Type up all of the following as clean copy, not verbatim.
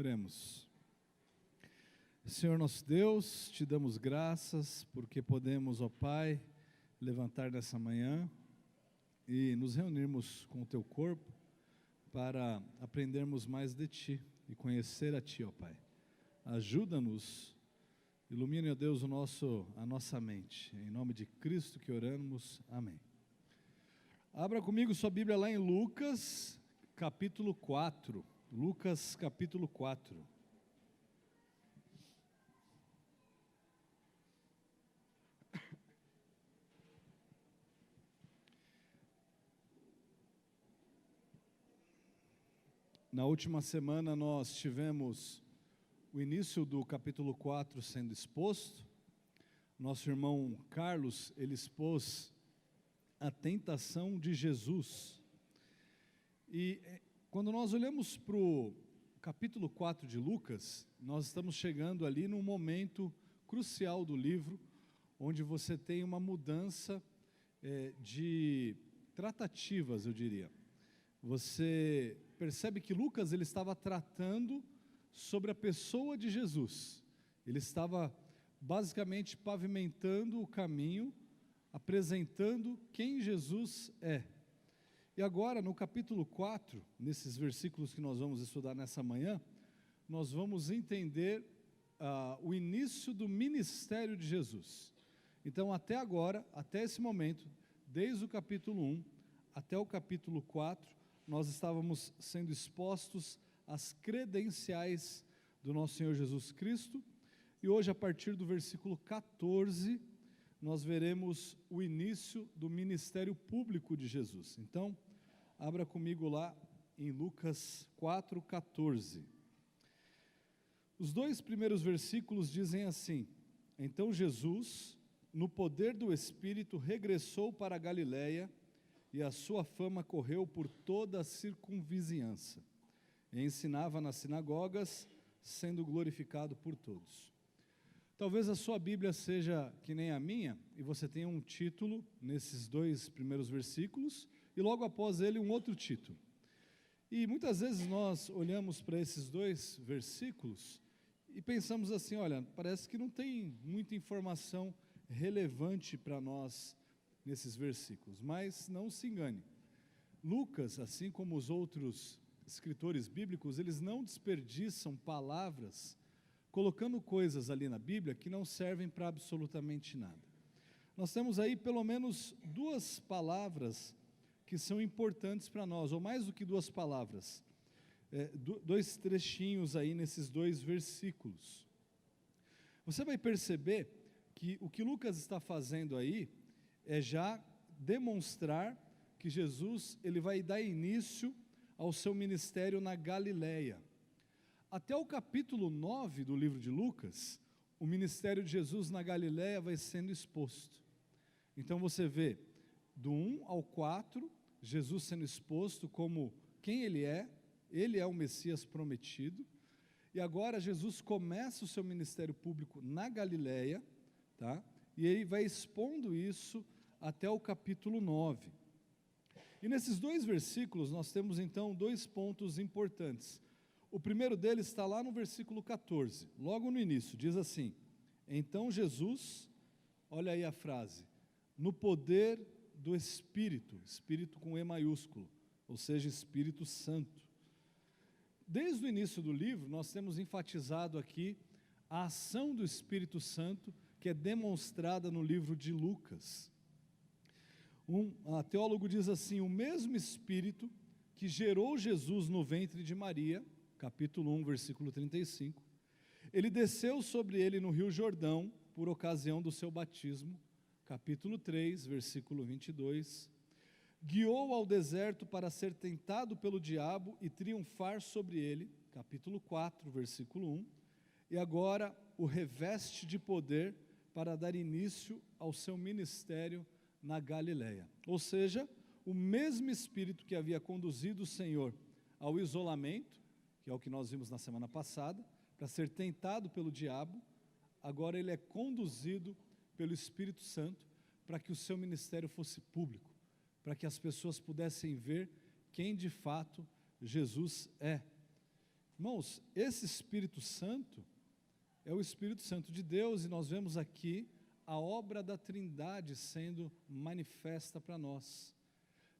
Oremos. Senhor nosso Deus, te damos graças porque podemos, ó Pai, levantar nessa manhã e nos reunirmos com o Teu corpo para aprendermos mais de Ti e conhecer a Ti, ó Pai. Ajuda-nos, ilumine, ó Deus, a nossa mente. Em nome de Cristo que oramos, amém. Abra comigo sua Bíblia lá em Lucas, capítulo 4. Lucas, capítulo 4. Na última semana nós tivemos o início do capítulo 4 sendo exposto. Nosso irmão Carlos, ele expôs a tentação de Jesus. E quando nós olhamos para o capítulo 4 de Lucas, nós estamos chegando ali num momento crucial do livro, onde você tem uma mudança de tratativas, eu diria. Você percebe que Lucas ele estava tratando sobre a pessoa de Jesus. Ele estava basicamente pavimentando o caminho, apresentando quem Jesus é. E agora, no capítulo 4, nesses versículos que nós vamos estudar nessa manhã, nós vamos entender o início do ministério de Jesus. Então, até agora, até esse momento, desde o capítulo 1 até o capítulo 4, nós estávamos sendo expostos às credenciais do nosso Senhor Jesus Cristo, e hoje, a partir do versículo 14, nós veremos o início do ministério público de Jesus. Então, abra comigo lá em Lucas 4:14. Os dois primeiros versículos dizem assim: Então Jesus, no poder do Espírito, regressou para a Galiléia, e a sua fama correu por toda a circunvizinhança, e ensinava nas sinagogas, sendo glorificado por todos. Talvez a sua Bíblia seja que nem a minha, e você tenha um título nesses dois primeiros versículos, e logo após ele um outro título. E muitas vezes nós olhamos para esses dois versículos e pensamos assim, olha, parece que não tem muita informação relevante para nós nesses versículos, mas não se engane. Lucas, assim como os outros escritores bíblicos, eles não desperdiçam palavras colocando coisas ali na Bíblia que não servem para absolutamente nada. Nós temos aí pelo menos duas palavras que são importantes para nós, ou mais do que duas palavras, dois trechinhos aí nesses dois versículos. Você vai perceber que o que Lucas está fazendo aí é já demonstrar que Jesus ele vai dar início ao seu ministério na Galiléia. Até o capítulo 9 do livro de Lucas, o ministério de Jesus na Galiléia vai sendo exposto. Então você vê, do 1 ao 4, Jesus sendo exposto como quem ele é o Messias prometido, e agora Jesus começa o seu ministério público na Galiléia, tá? E ele vai expondo isso até o capítulo 9. E nesses dois versículos nós temos então dois pontos importantes. O primeiro deles está lá no versículo 14, logo no início, diz assim: Então Jesus, olha aí a frase, no poder do Espírito, Espírito com E maiúsculo, ou seja, Espírito Santo. Desde o início do livro, nós temos enfatizado aqui a ação do Espírito Santo, que é demonstrada no livro de Lucas. Um teólogo diz assim: o mesmo Espírito que gerou Jesus no ventre de Maria, capítulo 1, versículo 35, ele desceu sobre ele no Rio Jordão, por ocasião do seu batismo, capítulo 3, versículo 22, guiou ao deserto para ser tentado pelo diabo e triunfar sobre ele, capítulo 4, versículo 1, e agora o reveste de poder para dar início ao seu ministério na Galiléia. Ou seja, o mesmo Espírito que havia conduzido o Senhor ao isolamento, que é o que nós vimos na semana passada, para ser tentado pelo diabo, agora ele é conduzido pelo Espírito Santo para que o seu ministério fosse público, para que as pessoas pudessem ver quem de fato Jesus é. Irmãos, esse Espírito Santo é o Espírito Santo de Deus, e nós vemos aqui a obra da Trindade sendo manifesta para nós.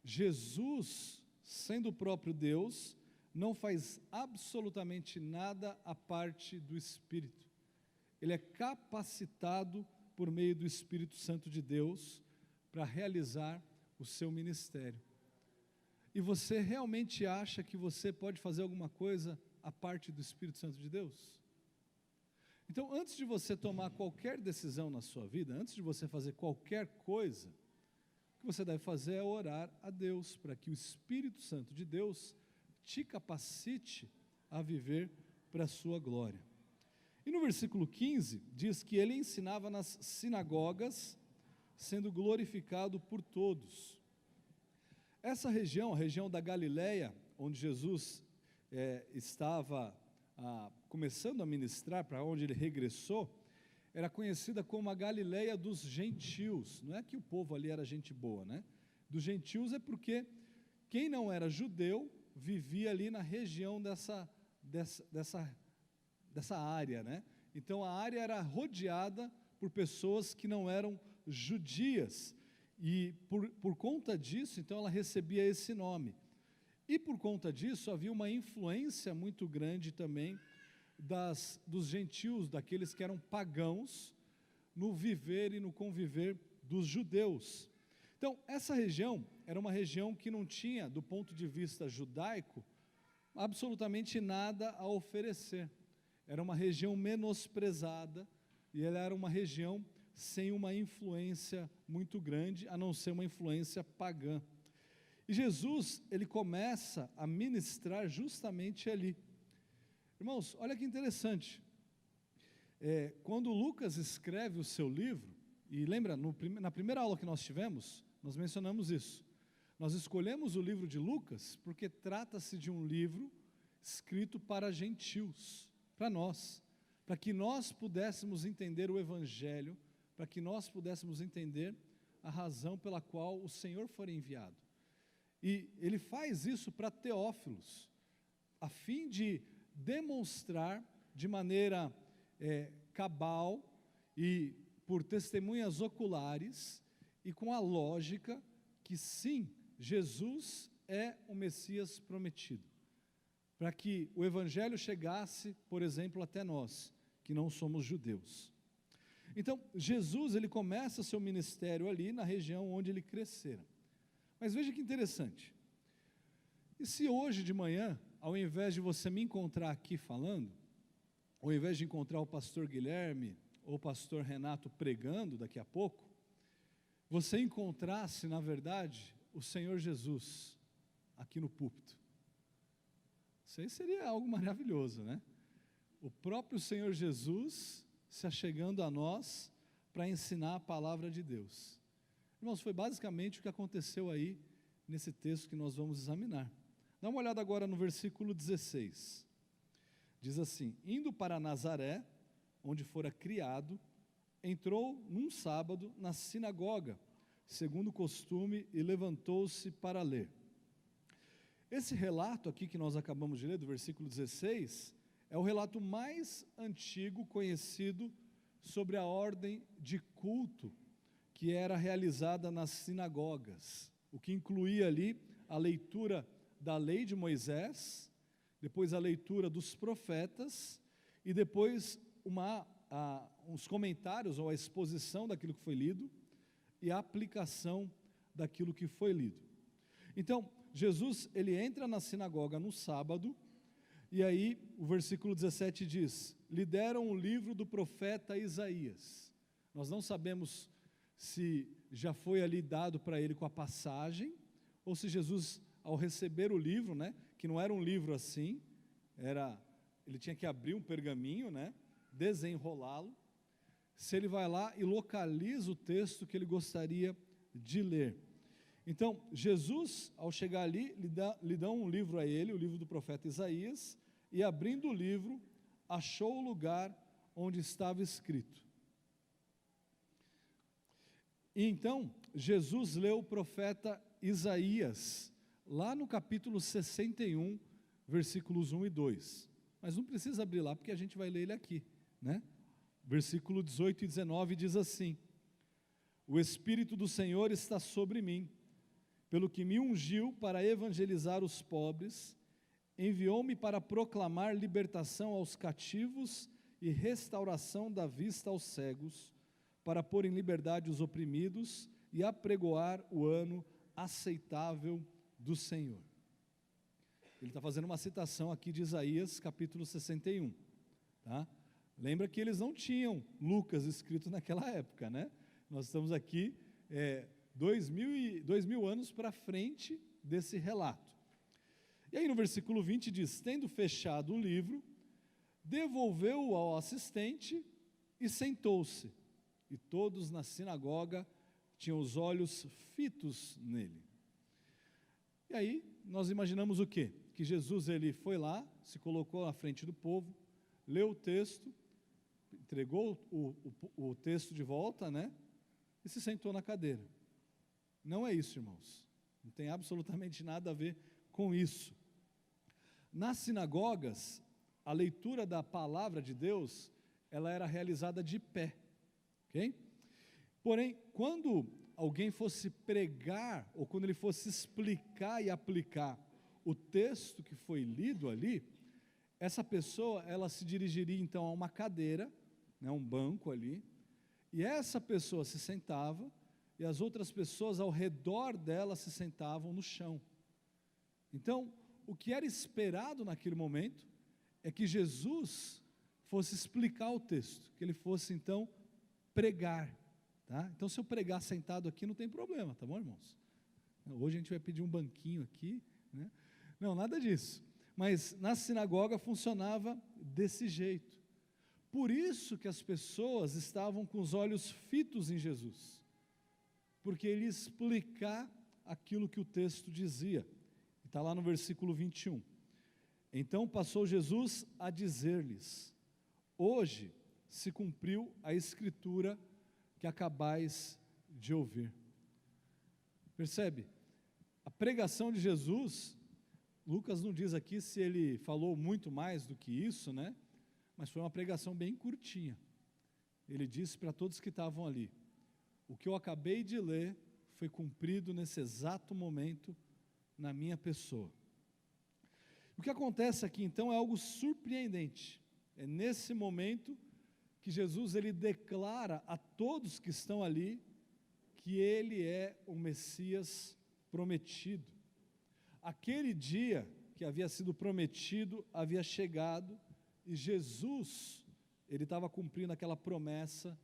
Jesus, sendo o próprio Deus, não faz absolutamente nada à parte do Espírito. Ele é capacitado por meio do Espírito Santo de Deus para realizar o seu ministério. E você realmente acha que você pode fazer alguma coisa à parte do Espírito Santo de Deus? Então, antes de você tomar qualquer decisão na sua vida, antes de você fazer qualquer coisa, o que você deve fazer é orar a Deus, para que o Espírito Santo de Deus te capacite a viver para a sua glória. E no versículo 15, diz que ele ensinava nas sinagogas, sendo glorificado por todos. Essa região, a região da Galileia, onde Jesus estava começando a ministrar, para onde ele regressou, era conhecida como a Galileia dos gentios. Não é que o povo ali era gente boa, né? Dos gentios é porque quem não era judeu vivia ali na região dessa área, né? Então a área era rodeada por pessoas que não eram judias, e por conta disso, então ela recebia esse nome. E por conta disso havia uma influência muito grande também dos gentios, daqueles que eram pagãos, no viver e no conviver dos judeus. Então, essa região era uma região que não tinha, do ponto de vista judaico, absolutamente nada a oferecer. Era uma região menosprezada, e ela era uma região sem uma influência muito grande, a não ser uma influência pagã. E Jesus, ele começa a ministrar justamente ali. Irmãos, olha que interessante, quando Lucas escreve o seu livro, e lembra, na primeira aula que nós tivemos, nós mencionamos isso, nós escolhemos o livro de Lucas, porque trata-se de um livro escrito para gentios, para nós, para que nós pudéssemos entender o Evangelho, para que nós pudéssemos entender a razão pela qual o Senhor foi enviado. E ele faz isso para Teófilos, a fim de demonstrar de maneira cabal e por testemunhas oculares e com a lógica que sim, Jesus é o Messias prometido, para que o Evangelho chegasse, por exemplo, até nós, que não somos judeus. Então, Jesus, ele começa seu ministério ali na região onde ele crescera. Mas veja que interessante, e se hoje de manhã, ao invés de você me encontrar aqui falando, ao invés de encontrar o pastor Guilherme ou o pastor Renato pregando daqui a pouco, você encontrasse, na verdade, o Senhor Jesus aqui no púlpito? Isso aí seria algo maravilhoso, né? O próprio Senhor Jesus se achegando a nós para ensinar a palavra de Deus. Irmãos, foi basicamente o que aconteceu aí nesse texto que nós vamos examinar. Dá uma olhada agora no versículo 16. Diz assim: indo para Nazaré, onde fora criado, entrou num sábado na sinagoga, segundo o costume, e levantou-se para ler. Esse relato aqui que nós acabamos de ler, do versículo 16, é o relato mais antigo conhecido sobre a ordem de culto que era realizada nas sinagogas, o que incluía ali a leitura da lei de Moisés, depois a leitura dos profetas, e depois uns comentários ou a exposição daquilo que foi lido, e a aplicação daquilo que foi lido. Então, Jesus, ele entra na sinagoga no sábado, e aí o versículo 17 diz: lhe deram o livro do profeta Isaías. Nós não sabemos se já foi ali dado para ele com a passagem, ou se Jesus, ao receber o livro, né, que não era um livro assim, ele tinha que abrir um pergaminho, né, desenrolá-lo, se ele vai lá e localiza o texto que ele gostaria de ler. Então, Jesus, ao chegar ali, lhe dá um livro a ele, o livro do profeta Isaías, e abrindo o livro, achou o lugar onde estava escrito. E então, Jesus leu o profeta Isaías, lá no capítulo 61, versículos 1 e 2. mas não precisa abrir lá, porque a gente vai ler ele aqui, né? Versículo 18 e 19 diz assim: o Espírito do Senhor está sobre mim, pelo que me ungiu para evangelizar os pobres, enviou-me para proclamar libertação aos cativos e restauração da vista aos cegos, para pôr em liberdade os oprimidos e apregoar o ano aceitável do Senhor. Ele está fazendo uma citação aqui de Isaías capítulo 61, tá? Lembra que eles não tinham Lucas escrito naquela época, né? Nós estamos aqui 2000 anos para frente desse relato. E aí no versículo 20 diz: tendo fechado o livro, devolveu-o ao assistente e sentou-se. E todos na sinagoga tinham os olhos fitos nele. E aí nós imaginamos o quê? Que Jesus ele foi lá, se colocou na frente do povo, leu o texto, entregou o texto de volta, né? E se sentou na cadeira. Não é isso, irmãos. Não tem absolutamente nada a ver com isso. Nas sinagogas, a leitura da palavra de Deus, ela era realizada de pé, ok? Porém, quando alguém fosse pregar, ou quando ele fosse explicar e aplicar o texto que foi lido ali, essa pessoa, ela se dirigiria então a uma cadeira, né, um banco ali, e essa pessoa se sentava, e as outras pessoas ao redor dela se sentavam no chão. Então, o que era esperado naquele momento é que Jesus fosse explicar o texto, que ele fosse então pregar, tá? Então, se eu pregar sentado aqui não tem problema, tá bom, irmãos? Hoje a gente vai pedir um banquinho aqui, né? Não, nada disso. Mas na sinagoga funcionava desse jeito. Por isso que as pessoas estavam com os olhos fitos em Jesus, porque ele ia explicar aquilo que o texto dizia. Está lá no versículo 21. Então passou Jesus a dizer-lhes: hoje se cumpriu a escritura que acabais de ouvir. Percebe? A pregação de Jesus, Lucas não diz aqui se ele falou muito mais do que isso, né? Mas foi uma pregação bem curtinha. Ele disse para todos que estavam ali: o que eu acabei de ler foi cumprido nesse exato momento na minha pessoa. O que acontece aqui então é algo surpreendente. É nesse momento que Jesus ele declara a todos que estão ali que ele é o Messias prometido. Aquele dia que havia sido prometido havia chegado, e Jesus, ele estava cumprindo aquela promessa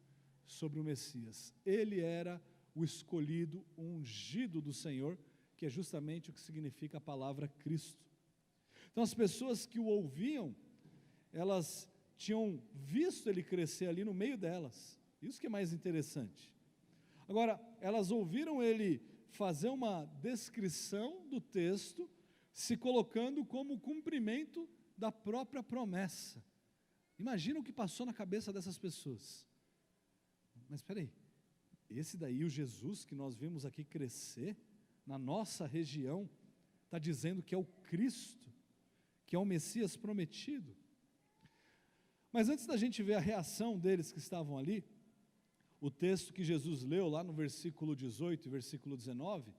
sobre o Messias. Ele era o escolhido, o ungido do Senhor, que é justamente o que significa a palavra Cristo. Então as pessoas que o ouviam, elas tinham visto ele crescer ali no meio delas. Isso que é mais interessante. Agora, elas ouviram ele fazer uma descrição do texto, se colocando como cumprimento da própria promessa. Imagina o que passou na cabeça dessas pessoas. Mas espera aí, esse daí, o Jesus que nós vimos aqui crescer, na nossa região, está dizendo que é o Cristo, que é o Messias prometido. Mas antes da gente ver a reação deles que estavam ali, o texto que Jesus leu lá no versículo 18 e versículo 19,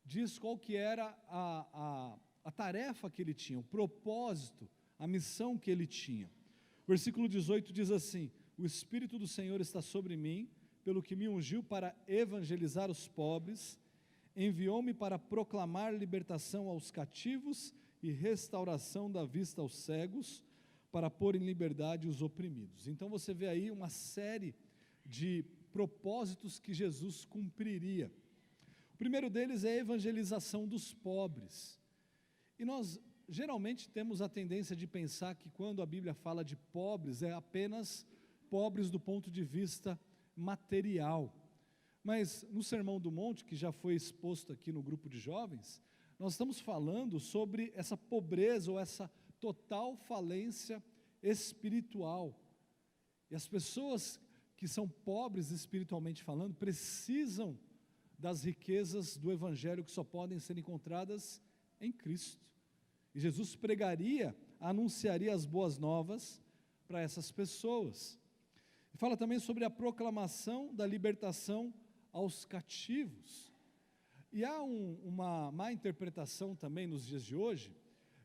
diz qual que era a tarefa que ele tinha, o propósito, a missão que ele tinha. O versículo 18 diz assim: o Espírito do Senhor está sobre mim, pelo que me ungiu para evangelizar os pobres, enviou-me para proclamar libertação aos cativos e restauração da vista aos cegos, para pôr em liberdade os oprimidos. Então você vê aí uma série de propósitos que Jesus cumpriria. O primeiro deles é a evangelização dos pobres. E nós geralmente temos a tendência de pensar que quando a Bíblia fala de pobres, é apenas pobres do ponto de vista material. Mas no Sermão do Monte, que já foi exposto aqui no grupo de jovens, nós estamos falando sobre essa pobreza ou essa total falência espiritual. E as pessoas que são pobres espiritualmente falando precisam das riquezas do Evangelho que só podem ser encontradas em Cristo. E Jesus pregaria anunciaria as boas novas para essas pessoas. E fala também sobre a proclamação da libertação aos cativos. E há uma má interpretação também nos dias de hoje,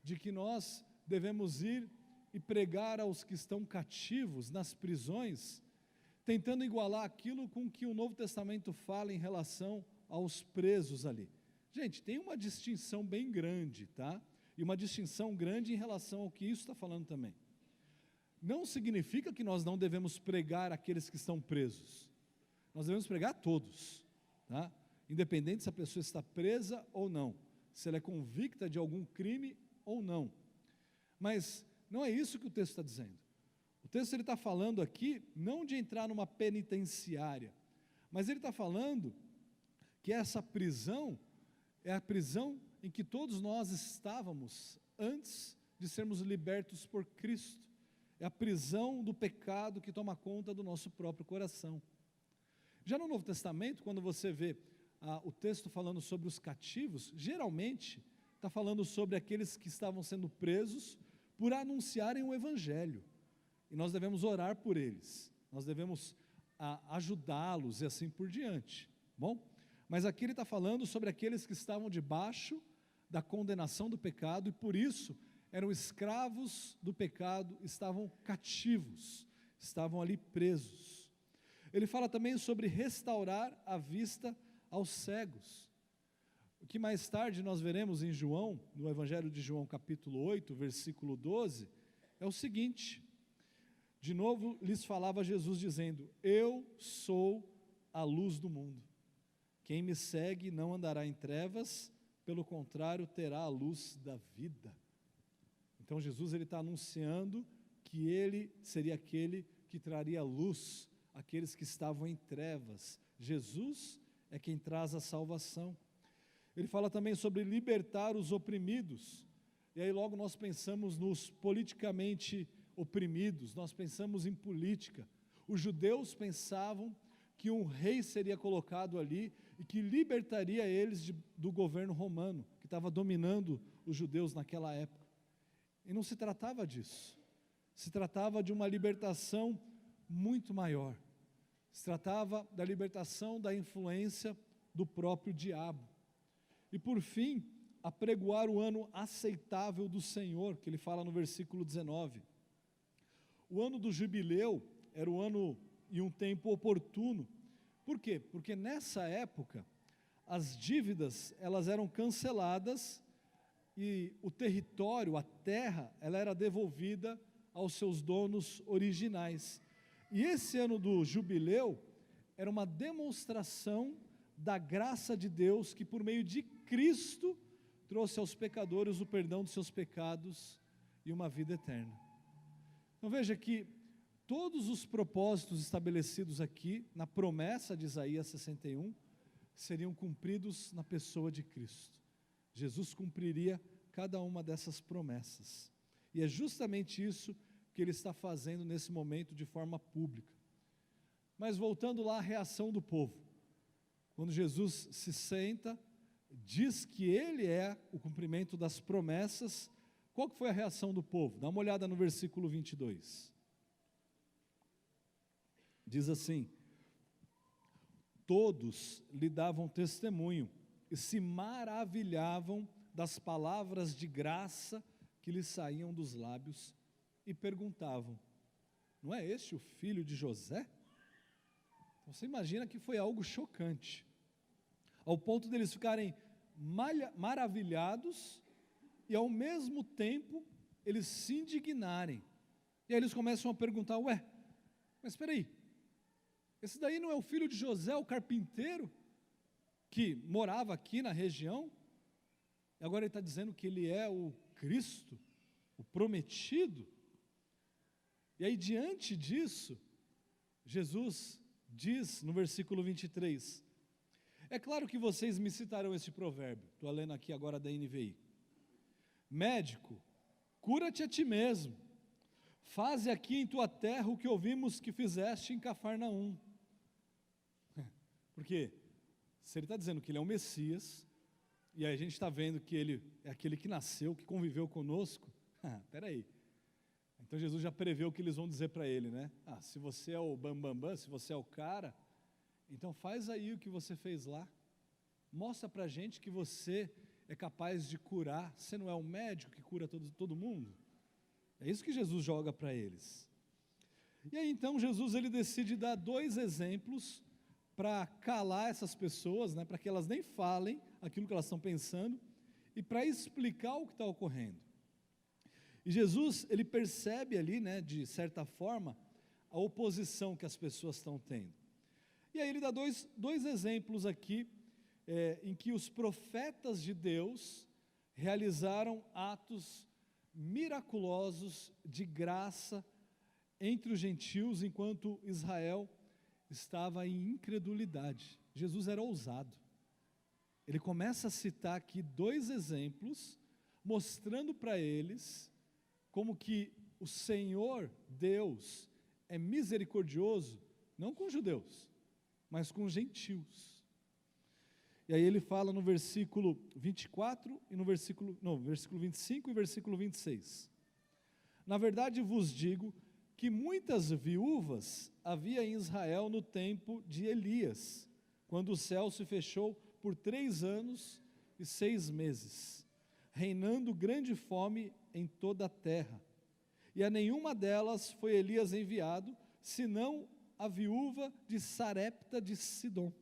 de que nós devemos ir e pregar aos que estão cativos nas prisões, tentando igualar aquilo com que o Novo Testamento fala em relação aos presos ali. Gente, tem uma distinção bem grande, tá? E uma distinção grande em relação ao que isso está falando também. Não significa que nós não devemos pregar àqueles que estão presos. Nós devemos pregar a todos, tá? Independente se a pessoa está presa ou não, se ela é convicta de algum crime ou não. Mas não é isso que o texto está dizendo. O texto ele está falando aqui não de entrar numa penitenciária, mas ele está falando que essa prisão é a prisão em que todos nós estávamos antes de sermos libertos por Cristo. É a prisão do pecado que toma conta do nosso próprio coração. Já no Novo Testamento, quando você vê o texto falando sobre os cativos, geralmente está falando sobre aqueles que estavam sendo presos por anunciarem o Evangelho. E nós devemos orar por eles, nós devemos ajudá-los e assim por diante. Bom, mas aqui ele está falando sobre aqueles que estavam debaixo da condenação do pecado e por isso eram escravos do pecado, estavam cativos, estavam ali presos. Ele fala também sobre restaurar a vista aos cegos. O que mais tarde nós veremos em João, no Evangelho de João capítulo 8, versículo 12, é o seguinte: de novo lhes falava Jesus dizendo: eu sou a luz do mundo, quem me segue não andará em trevas, pelo contrário terá a luz da vida. Então Jesus ele está anunciando que ele seria aquele que traria luz àqueles que estavam em trevas. Jesus é quem traz a salvação. Ele fala também sobre libertar os oprimidos, e aí logo nós pensamos nos politicamente oprimidos, nós pensamos em política. Os judeus pensavam que um rei seria colocado ali e que libertaria eles do governo romano, que estava dominando os judeus naquela época. E não se tratava disso, se tratava de uma libertação muito maior, se tratava da libertação da influência do próprio diabo. E por fim, apregoar o ano aceitável do Senhor, que ele fala no versículo 19. O ano do jubileu era o ano e um tempo oportuno. Por quê? Porque nessa época, as dívidas, elas eram canceladas e o território, a terra, ela era devolvida aos seus donos originais. E esse ano do jubileu era uma demonstração da graça de Deus que por meio de Cristo trouxe aos pecadores o perdão dos seus pecados e uma vida eterna. Então veja que todos os propósitos estabelecidos aqui na promessa de Isaías 61 seriam cumpridos na pessoa de Cristo. Jesus cumpriria cada uma dessas promessas. E é justamente isso que ele está fazendo nesse momento de forma pública. Mas voltando lá à reação do povo. Quando Jesus se senta, diz que ele é o cumprimento das promessas, qual que foi a reação do povo? Dá uma olhada no versículo 22. Diz assim: todos lhe davam testemunho e se maravilhavam das palavras de graça que lhe saíam dos lábios e perguntavam: não é este o filho de José? Então, você imagina que foi algo chocante, ao ponto deles ficarem maravilhados e ao mesmo tempo eles se indignarem. E aí eles começam a perguntar: ué, mas espera aí, esse daí não é o filho de José, o carpinteiro, que morava aqui na região? E agora ele está dizendo que ele é o Cristo, o prometido? E aí diante disso, Jesus diz no versículo 23, é claro que vocês me citarão este provérbio, estou lendo aqui agora da NVI: médico, cura-te a ti mesmo, faze aqui em tua terra o que ouvimos que fizeste em Cafarnaum. Porque se ele está dizendo que ele é o Messias, e aí a gente está vendo que ele é aquele que nasceu, que conviveu conosco, Espera aí. Então Jesus já prevê o que eles vão dizer para ele, né? Se você é o bambambam, se você é o cara, então faz aí o que você fez lá. Mostra para a gente que você é capaz de curar. Você não é um médico que cura todo mundo? É isso que Jesus joga para eles. E aí então Jesus ele decide dar 2 exemplos para calar essas pessoas, né, para que elas nem falem aquilo que elas estão pensando e para explicar o que está ocorrendo. E Jesus ele percebe ali, né, de certa forma, a oposição que as pessoas estão tendo. E aí ele dá dois exemplos aqui, em que os profetas de Deus realizaram atos miraculosos de graça entre os gentios, enquanto Israel estava em incredulidade. Jesus era ousado. Ele começa a citar aqui 2 exemplos, mostrando para eles como que o Senhor Deus é misericordioso, não com os judeus, mas com os gentios. E aí ele fala no versículo 24 e no versículo 25 e versículo 26. Na verdade vos digo que muitas viúvas havia em Israel no tempo de Elias, quando o céu se fechou por 3 anos e 6 meses, reinando grande fome em toda a terra. E a nenhuma delas foi Elias enviado, senão a viúva de Sarepta de Sidom.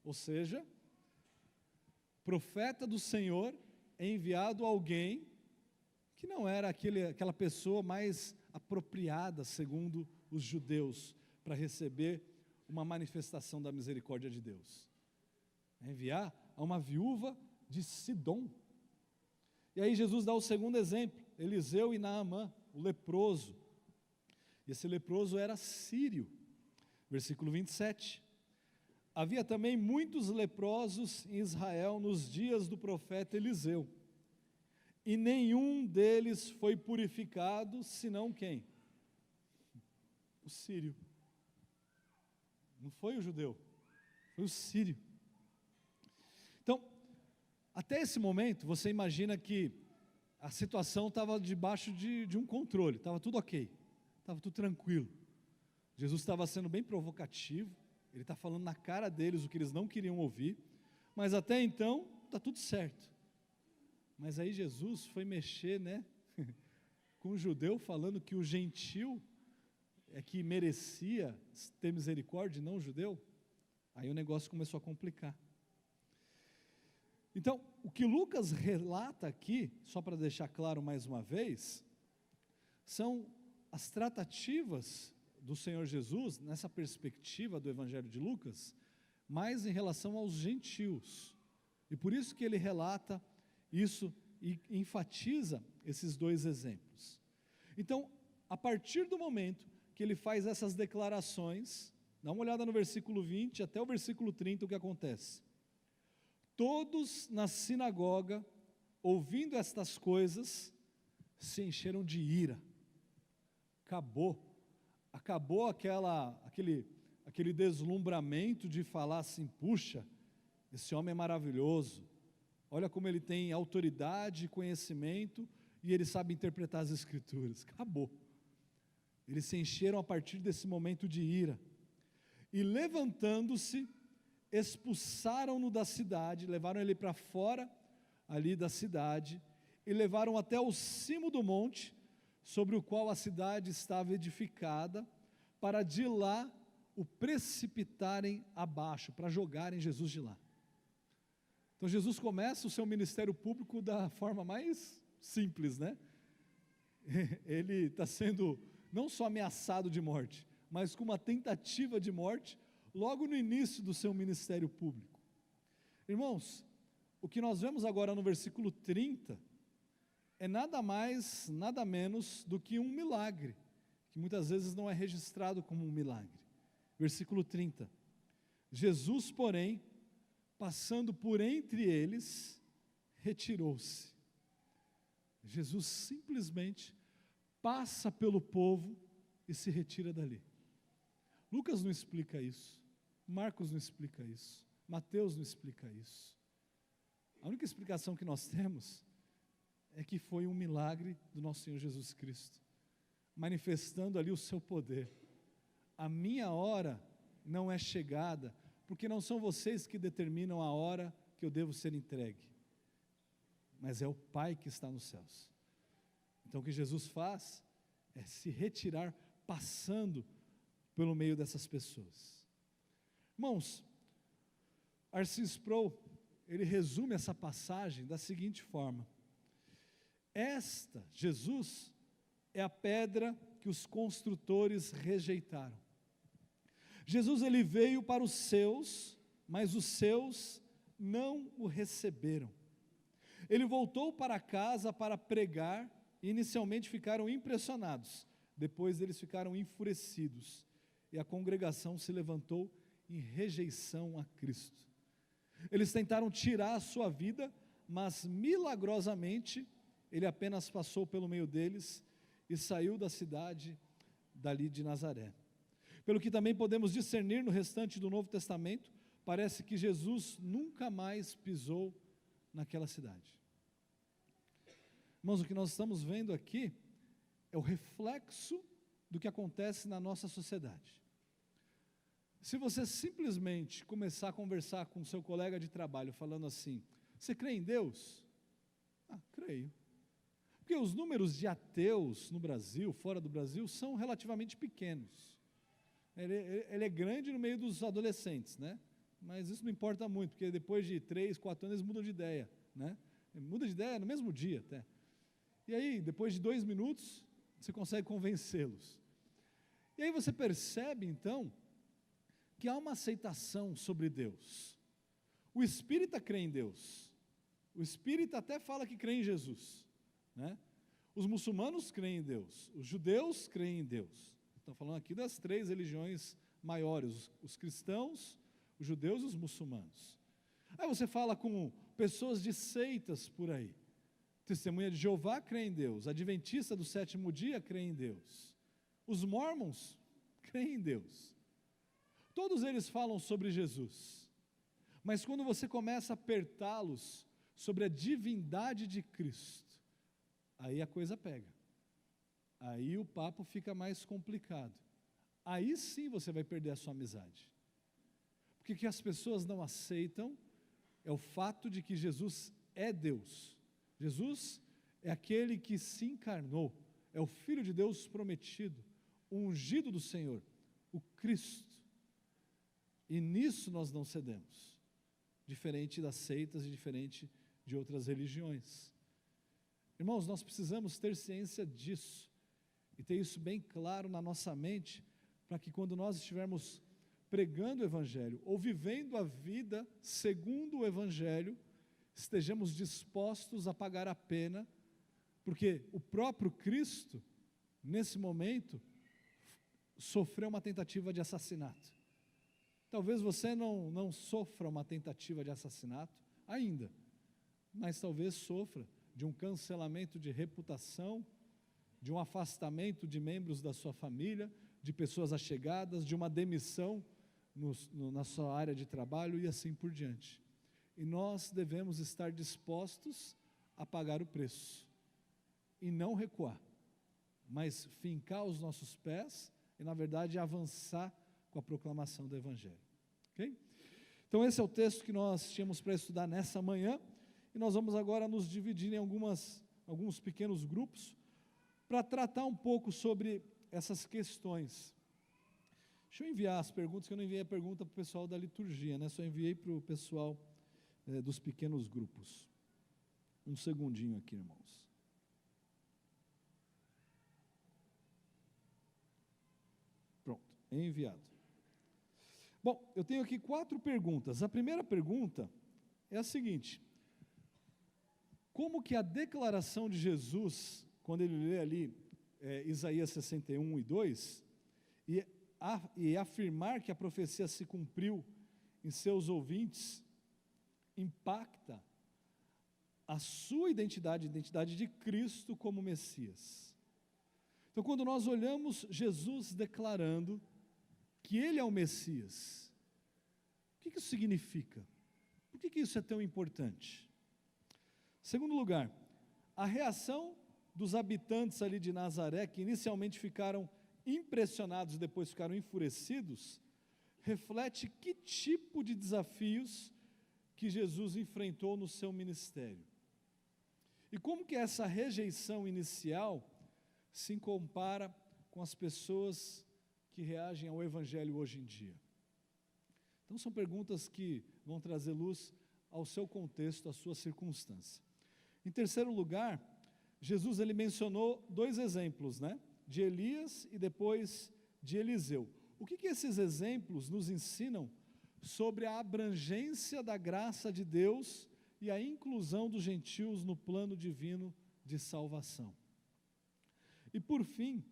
Ou seja, profeta do Senhor é enviado a alguém que não era aquela pessoa mais apropriada, segundo os judeus, para receber uma manifestação da misericórdia de Deus. É enviar a uma viúva de Sidom. E aí Jesus dá o segundo exemplo, Eliseu e Naamã, o leproso. E esse leproso era sírio. Versículo 27. Havia também muitos leprosos em Israel nos dias do profeta Eliseu, e nenhum deles foi purificado, senão quem? O sírio. Não foi o judeu, foi o sírio. Então, até esse momento, você imagina que a situação estava debaixo de um controle, estava tudo ok, estava tudo tranquilo. Jesus estava sendo bem provocativo, ele está falando na cara deles o que eles não queriam ouvir, mas até então está tudo certo. Mas aí Jesus foi mexer, né, com o judeu, falando que o gentil é que merecia ter misericórdia e não o judeu. Aí o negócio começou a complicar. Então, o que Lucas relata aqui, só para deixar claro mais uma vez, são as tratativas do Senhor Jesus, nessa perspectiva do Evangelho de Lucas, mais em relação aos gentios. E por isso que ele relata isso e enfatiza esses 2 exemplos. Então, a partir do momento que ele faz essas declarações, dá uma olhada no versículo 20 até o versículo 30, o que acontece? Todos na sinagoga, ouvindo estas coisas, se encheram de ira. Acabou aquele deslumbramento de falar assim, puxa, esse homem é maravilhoso, olha como ele tem autoridade, conhecimento, e ele sabe interpretar as escrituras. Acabou. Eles se encheram a partir desse momento de ira, e levantando-se, expulsaram-no da cidade, levaram ele para fora ali da cidade, e levaram até o cimo do monte, sobre o qual a cidade estava edificada, para de lá o precipitarem abaixo, para jogarem Jesus de lá. Então Jesus começa o seu ministério público da forma mais simples, né? Ele está sendo não só ameaçado de morte, mas com uma tentativa de morte, logo no início do seu ministério público. Irmãos, o que nós vemos agora no versículo 30, é nada mais, nada menos do que um milagre, que muitas vezes não é registrado como um milagre. Versículo 30. Jesus, porém, passando por entre eles, retirou-se. Jesus simplesmente passa pelo povo e se retira dali. Lucas não explica isso, Marcos não explica isso, Mateus não explica isso. A única explicação que nós temos é que foi um milagre do nosso Senhor Jesus Cristo, manifestando ali o seu poder. A minha hora não é chegada, porque não são vocês que determinam a hora que eu devo ser entregue, mas é o Pai que está nos céus. Então o que Jesus faz é se retirar, passando pelo meio dessas pessoas. Irmãos, R.C. Sproul, ele resume essa passagem da seguinte forma: Jesus, é a pedra que os construtores rejeitaram. Jesus, ele veio para os seus, mas os seus não o receberam. Ele voltou para casa para pregar, e inicialmente ficaram impressionados, depois eles ficaram enfurecidos, e a congregação se levantou em rejeição a Cristo. Eles tentaram tirar a sua vida, mas milagrosamente, ele apenas passou pelo meio deles e saiu da cidade dali de Nazaré. Pelo que também podemos discernir no restante do Novo Testamento, parece que Jesus nunca mais pisou naquela cidade. Irmãos, o que nós estamos vendo aqui é o reflexo do que acontece na nossa sociedade. Se você simplesmente começar a conversar com seu colega de trabalho falando assim: você crê em Deus? Ah, creio. Porque os números de ateus no Brasil, fora do Brasil, são relativamente pequenos. Ele é grande no meio dos adolescentes, né? Mas isso não importa muito, porque depois de 3, 4 anos eles mudam de ideia, né? Muda de ideia no mesmo dia até. E aí, depois de 2 minutos, você consegue convencê-los. E aí você percebe, então, que há uma aceitação sobre Deus. O espírita crê em Deus. O espírita até fala que crê em Jesus, né? Os muçulmanos creem em Deus. Os judeus creem em Deus. Estou falando aqui das 3 religiões maiores: os cristãos, os judeus e os muçulmanos. Aí você fala com pessoas de seitas por aí. Testemunha de Jeová crê em Deus. Adventista do 7º dia crê em Deus. Os mórmons creem em Deus. Todos eles falam sobre Jesus. Mas quando você começa a apertá-los sobre a divindade de Cristo, aí a coisa pega. Aí o papo fica mais complicado. Aí sim você vai perder a sua amizade. Porque o que as pessoas não aceitam é o fato de que Jesus é Deus. Jesus é aquele que se encarnou, é o Filho de Deus prometido, o ungido do Senhor, o Cristo. E nisso nós não cedemos, diferente das seitas e diferente de outras religiões. Irmãos, nós precisamos ter ciência disso, e ter isso bem claro na nossa mente, para que quando nós estivermos pregando o Evangelho, ou vivendo a vida segundo o Evangelho, estejamos dispostos a pagar a pena, porque o próprio Cristo, nesse momento, sofreu uma tentativa de assassinato. Talvez você não sofra uma tentativa de assassinato ainda, mas talvez sofra de um cancelamento de reputação, de um afastamento de membros da sua família, de pessoas allegadas, de uma demissão na sua área de trabalho e assim por diante. E nós devemos estar dispostos a pagar o preço, e não recuar, mas fincar os nossos pés e, na verdade, avançar com a proclamação do Evangelho. Ok? Então esse é o texto que nós tínhamos para estudar nessa manhã, e nós vamos agora nos dividir em alguns pequenos grupos, para tratar um pouco sobre essas questões. Deixa eu enviar as perguntas, que eu não enviei a pergunta para o pessoal da liturgia, né? Só enviei para o pessoal dos pequenos grupos. Um segundinho aqui, irmãos. Pronto, enviado. Bom, eu tenho aqui 4 perguntas. A primeira pergunta é a seguinte: como que a declaração de Jesus, quando ele lê ali Isaías 61:2, e afirmar que a profecia se cumpriu em seus ouvintes, impacta a sua identidade, a identidade de Cristo como Messias? Então, quando nós olhamos Jesus declarando que Ele é o Messias, o que isso significa? Por que isso é tão importante? Segundo lugar, A reação dos habitantes ali de Nazaré, que inicialmente ficaram impressionados e depois ficaram enfurecidos, reflete que tipo de desafios que Jesus enfrentou no seu ministério. E como que essa rejeição inicial se compara com as pessoas que reagem ao Evangelho hoje em dia? Então são perguntas que vão trazer luz ao seu contexto, à sua circunstância. Em terceiro lugar, Jesus ele mencionou dois exemplos, de Elias e depois de Eliseu. O que esses exemplos nos ensinam sobre a abrangência da graça de Deus e a inclusão dos gentios no plano divino de salvação? E por fim,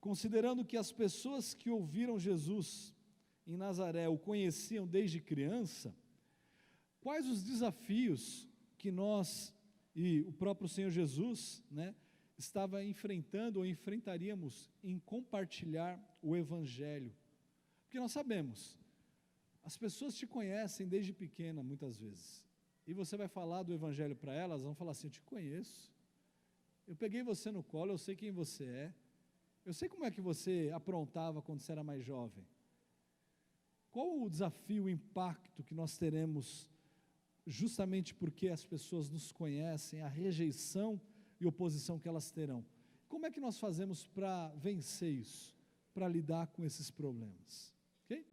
considerando que as pessoas que ouviram Jesus em Nazaré o conheciam desde criança, quais os desafios que nós e o próprio Senhor Jesus, estava enfrentando ou enfrentaríamos em compartilhar o Evangelho? Porque nós sabemos, as pessoas te conhecem desde pequena muitas vezes, e você vai falar do Evangelho para elas, vão falar assim: eu te conheço, eu peguei você no colo, eu sei quem você é, eu sei como é que você aprontava quando você era mais jovem. Qual o desafio, o impacto que nós teremos justamente porque as pessoas nos conhecem, a rejeição e oposição que elas terão? Como é que nós fazemos para vencer isso, para lidar com esses problemas? Ok?